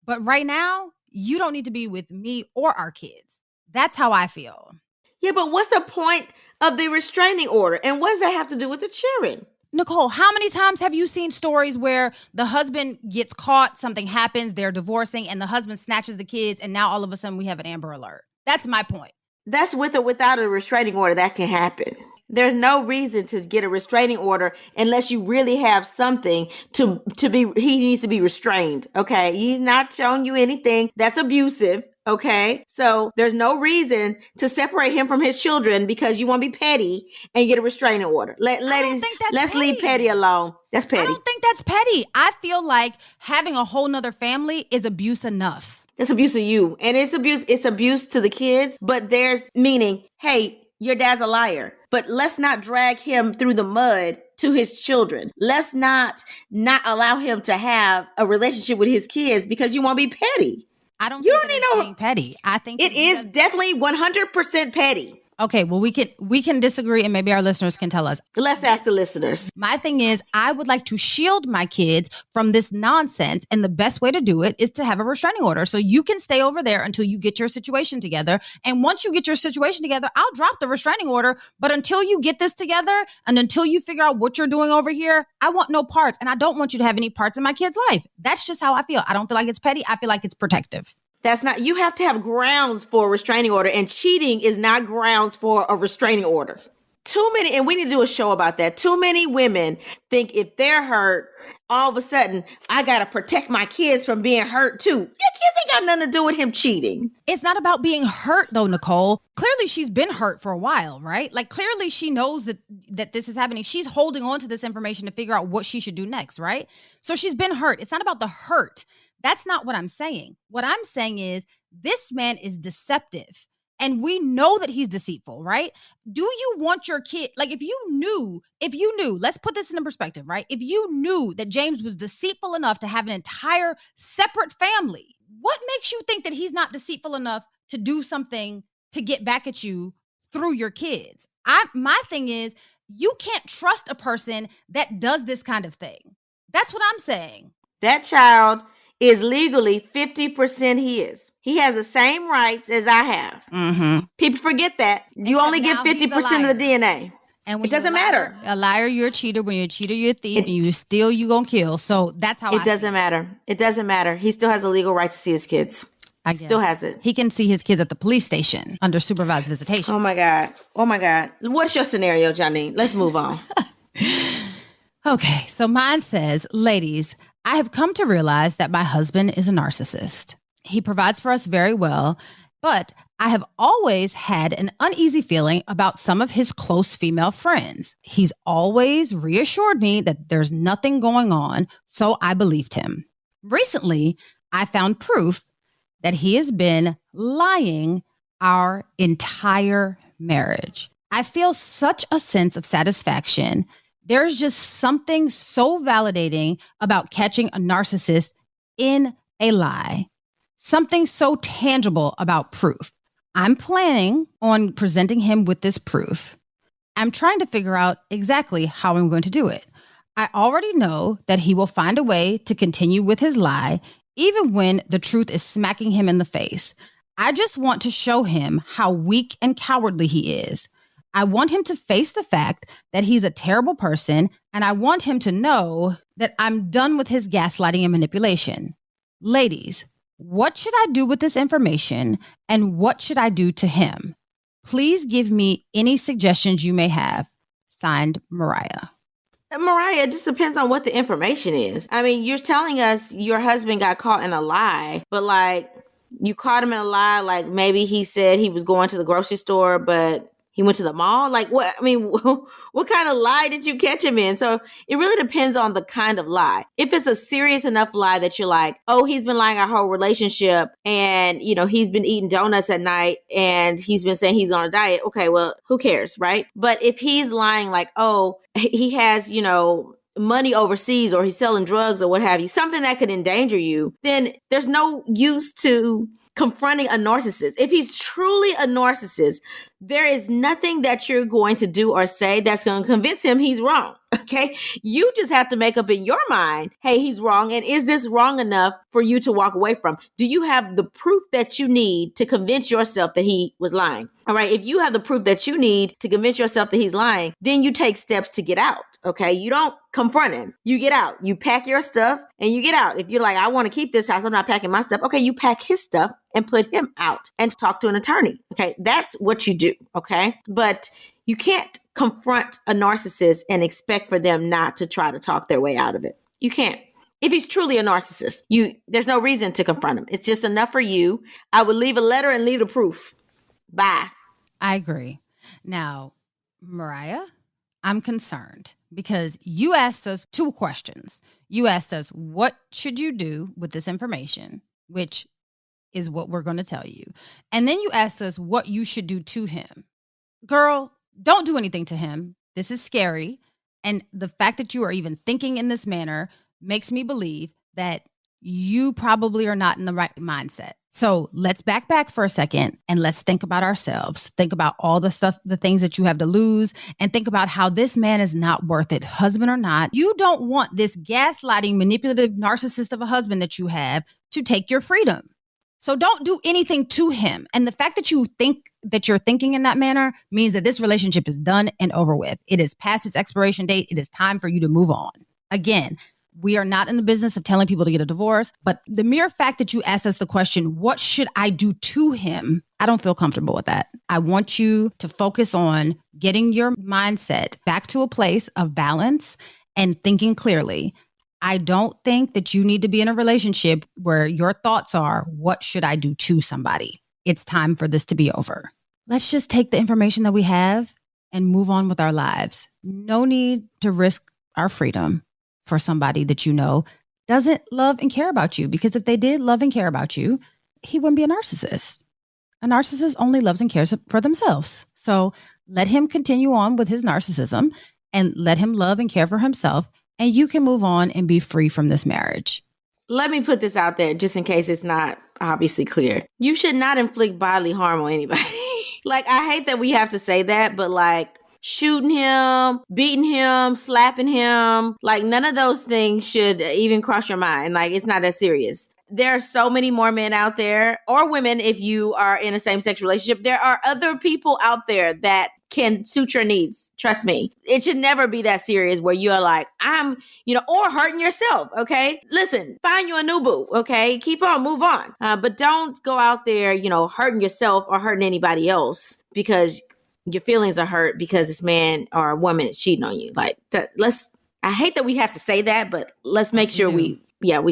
But right now, you don't need to be with me or our kids. That's how I feel. Yeah, but what's the point of the restraining order? And what does that have to do with the children? Nicole, how many times have you seen stories where the husband gets caught, something happens, they're divorcing, and the husband snatches the kids, and now all of a sudden we have an Amber Alert? That's my point. That's with or without a restraining order, that can happen. There's no reason to get a restraining order unless you really have something to be, he needs to be restrained, okay? He's not showing you anything that's abusive. Okay, so there's no reason to separate him from his children because you want to be petty and get a restraining order. Let's leave petty alone. That's petty. I don't think that's petty. I feel like having a whole nother family is abuse enough. That's abuse of you, and it's abuse to the kids. But there's meaning. Hey, your dad's a liar, but let's not drag him through the mud to his children. Let's not allow him to have a relationship with his kids because you want to be petty. I don't think it's being petty. I think it is definitely 100% petty. Okay, well, we can disagree, and maybe our listeners can tell us. Let's ask the listeners. My thing is, I would like to shield my kids from this nonsense, and the best way to do it is to have a restraining order. So you can stay over there until you get your situation together. And once you get your situation together, I'll drop the restraining order. But until you get this together, and until you figure out what you're doing over here, I want no parts, and I don't want you to have any parts in my kid's life. That's just how I feel. I don't feel like it's petty. I feel like it's protective. That's not, you have to have grounds for a restraining order, and cheating is not grounds for a restraining order. Too many, and we need to do a show about that. Too many women think if they're hurt, all of a sudden, I got to protect my kids from being hurt too. Your kids ain't got nothing to do with him cheating. It's not about being hurt though, Nicole. Clearly she's been hurt for a while, right? Like clearly she knows that this is happening. She's holding on to this information to figure out what she should do next, right? So she's been hurt. It's not about the hurt. That's not what I'm saying. What I'm saying is this man is deceptive. And we know that he's deceitful, right? Do you want your kid, like if you knew, let's put this into perspective, right? If you knew that James was deceitful enough to have an entire separate family, what makes you think that he's not deceitful enough to do something to get back at you through your kids? My thing is, you can't trust a person that does this kind of thing. That's what I'm saying. That child is legally 50% his. He has the same rights as I have. Mm-hmm. People forget that. You only get 50% of the DNA. And when it doesn't matter. A liar, you're a cheater. When you're a cheater, you're a thief. And you steal, you gonna kill. So that's how it doesn't matter. It doesn't matter. He still has a legal right to see his kids. I guess. Still has it. He can see his kids at the police station under supervised visitation. Oh my God. What's your scenario, Janine? Let's move on. Okay, so mine says, ladies, I have come to realize that my husband is a narcissist. He provides for us very well, but I have always had an uneasy feeling about some of his close female friends. He's always reassured me that there's nothing going on, so I believed him. Recently, I found proof that he has been lying our entire marriage. I feel such a sense of satisfaction. There's just something so validating about catching a narcissist in a lie. Something so tangible about proof. I'm planning on presenting him with this proof. I'm trying to figure out exactly how I'm going to do it. I already know that he will find a way to continue with his lie, even when the truth is smacking him in the face. I just want to show him how weak and cowardly he is. I want him to face the fact that he's a terrible person, and I want him to know that I'm done with his gaslighting and manipulation. Ladies, what should I do with this information, and what should I do to him? Please give me any suggestions you may have. Signed, Mariah. Mariah, it just depends on what the information is. I mean, you're telling us your husband got caught in a lie, but like you caught him in a lie, like maybe he said he was going to the grocery store, but he went to the mall. Like what? I mean, what kind of lie did you catch him in? So it really depends on the kind of lie. If it's a serious enough lie that you're like, oh, he's been lying our whole relationship and, you know, he's been eating donuts at night and he's been saying he's on a diet. Okay, well, who cares, right? But if he's lying like, oh, he has, you know, money overseas or he's selling drugs or what have you, something that could endanger you, then there's no use to confronting a narcissist. If he's truly a narcissist, there is nothing that you're going to do or say that's going to convince him he's wrong. Okay. You just have to make up in your mind, hey, he's wrong. And is this wrong enough for you to walk away from? Do you have the proof that you need to convince yourself that he was lying? All right. If you have the proof that you need to convince yourself that he's lying, then you take steps to get out. Okay. You don't confront him. You get out. You pack your stuff and you get out. If you're like, I want to keep this house, I'm not packing my stuff. Okay. You pack his stuff and put him out and talk to an attorney. Okay. That's what you do. Okay. But you can't confront a narcissist and expect for them not to try to talk their way out of it. You can't. If he's truly a narcissist, there's no reason to confront him. It's just enough for you. I would leave a letter and leave the proof. Bye. I agree. Now, Mariah, I'm concerned because you asked us 2 questions. You asked us, what should you do with this information, which is what we're going to tell you. And then you asked us what you should do to him. Girl, don't do anything to him. This is scary. And the fact that you are even thinking in this manner makes me believe that you probably are not in the right mindset. So let's back for a second and let's think about ourselves. Think about all the stuff, the things that you have to lose, and think about how this man is not worth it, husband or not. You don't want this gaslighting, manipulative narcissist of a husband that you have to take your freedom. So don't do anything to him. And the fact that you think that you're thinking in that manner means that this relationship is done and over with. It is past its expiration date. It is time for you to move on. Again, we are not in the business of telling people to get a divorce, but the mere fact that you asked us the question, what should I do to him? I don't feel comfortable with that. I want you to focus on getting your mindset back to a place of balance and thinking clearly. I don't think that you need to be in a relationship where your thoughts are, what should I do to somebody? It's time for this to be over. Let's just take the information that we have and move on with our lives. No need to risk our freedom for somebody that you know doesn't love and care about you. Because if they did love and care about you, he wouldn't be a narcissist. A narcissist only loves and cares for themselves. So let him continue on with his narcissism and let him love and care for himself. And you can move on and be free from this marriage. Let me put this out there just in case it's not obviously clear. You should not inflict bodily harm on anybody. Like, I hate that we have to say that, but like shooting him, beating him, slapping him, like none of those things should even cross your mind. Like, it's not that serious. There are so many more men out there, or women if you are in a same-sex relationship. There are other people out there that can suit your needs. Trust me. It should never be that serious where you're like, or hurting yourself. Okay. Listen, find you a new boo. Okay. Keep on, move on. But don't go out there, hurting yourself or hurting anybody else because your feelings are hurt because this man or woman is cheating on you. Like, I hate that we have to say that, but let's make sure we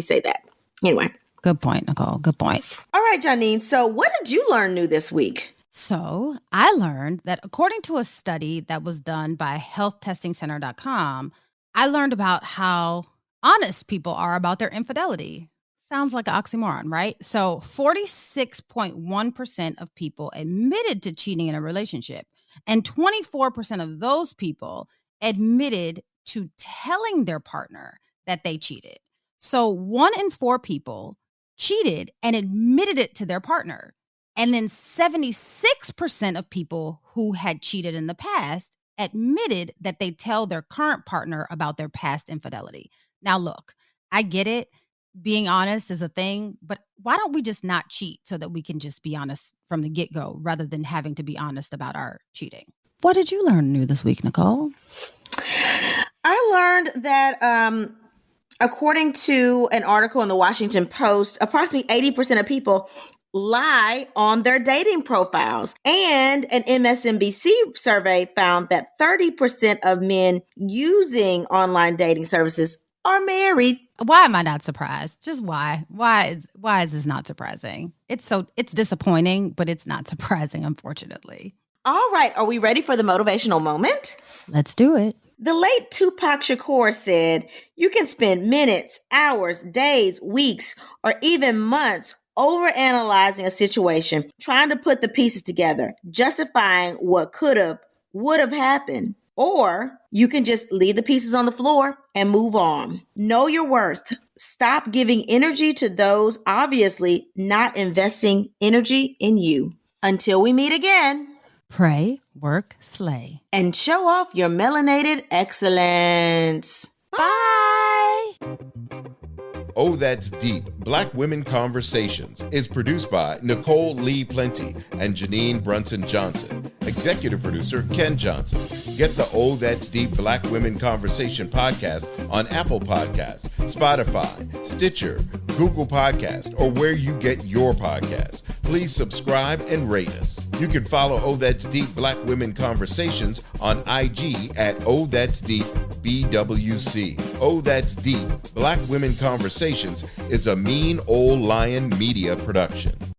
say that. Anyway. Good point, Nicole. Good point. All right, Janine. So what did you learn new this week? So I learned that according to a study that was done by healthtestingcenter.com, I learned about how honest people are about their infidelity. Sounds like an oxymoron, right? So 46.1% of people admitted to cheating in a relationship, and 24% of those people admitted to telling their partner that they cheated. So 1 in 4 people cheated and admitted it to their partner. And then 76% of people who had cheated in the past admitted that they tell their current partner about their past infidelity. Now, look, I get it. Being honest is a thing, but why don't we just not cheat so that we can just be honest from the get-go rather than having to be honest about our cheating? What did you learn new this week, Nicole? I learned that according to an article in the Washington Post, approximately 80% of people lie on their dating profiles. And an MSNBC survey found that 30% of men using online dating services are married. Why am I not surprised? Just why? Why is this not surprising? It's disappointing, but it's not surprising, unfortunately. All right. Are we ready for the motivational moment? Let's do it. The late Tupac Shakur said, "You can spend minutes, hours, days, weeks, or even months overanalyzing a situation, trying to put the pieces together, justifying what could have, would have happened. Or you can just leave the pieces on the floor and move on. Know your worth. Stop giving energy to those obviously not investing energy in you. Until we meet again, pray, work, slay, and show off your melanated excellence." Bye. Oh, That's Deep, Black Women Conversations is produced by Nicole Lee Plenty and Janine Brunson Johnson. Executive producer, Ken Johnson. Get the Oh, That's Deep, Black Women Conversation podcast on Apple Podcasts, Spotify, Stitcher, Google Podcasts, or where you get your podcasts. Please subscribe and rate us. You can follow Oh, That's Deep, Black Women Conversations on IG at Oh, That's Deep, BWC. Oh, That's Deep, Black Women Conversations is a Mean Old Lion media production.